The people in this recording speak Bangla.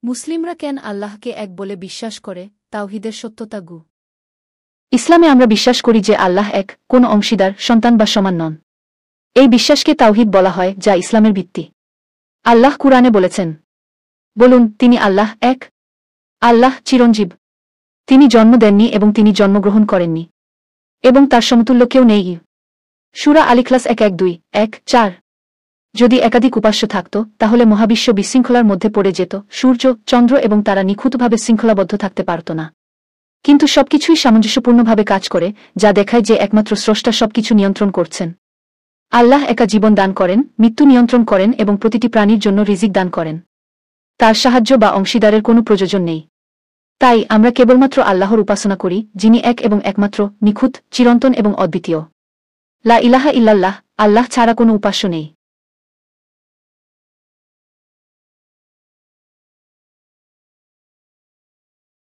মুসলিমরা কেন আল্লাহকে এক বলে বিশ্বাস করে, তাওহীদের সত্যতা গু। ইসলামে আমরা বিশ্বাস করি যে আল্লাহ এক, কোন অংশীদার, সন্তান বা সমান নন। এই বিশ্বাসকে তাওহীদ বলা হয়, যা ইসলামের ভিত্তি। আল্লাহ কুরআনে বলেছেন, বলুন, তিনি আল্লাহ এক। আল্লাহ চিরঞ্জীব। তিনি জন্ম দেননি এবং তিনি জন্মগ্রহণ করেননি, এবং তার সমতুল্য কেউ নেই। সূরা আল ইখলাস 1:1-2-1-4। যদি একাধিক উপাস্য থাকত, তাহলে মহাবিশ্ব বিশৃঙ্খলার মধ্যে পড়ে যেত, সূর্য, চন্দ্র এবং তারা নিখুঁতভাবে শৃঙ্খলাবদ্ধ থাকতে পারত না। কিন্তু সবকিছুই সামঞ্জস্যপূর্ণভাবে কাজ করে, যা দেখায় যে একমাত্র স্রষ্টা সবকিছু নিয়ন্ত্রণ করছেন। আল্লাহ একা জীবন দান করেন, মৃত্যু নিয়ন্ত্রণ করেন এবং প্রতিটি প্রাণীর জন্য রিজিক দান করেন। তার সাহায্য বা অংশীদারের কোনো প্রয়োজন নেই। তাই আমরা কেবলমাত্র আল্লাহর উপাসনা করি, যিনি এক এবং একমাত্র, নিখুঁত, চিরন্তন এবং অদ্বিতীয়। লা ইলাহা ইল্লাল্লাহ, আল্লাহ ছাড়া কোনো উপাস্য নেই।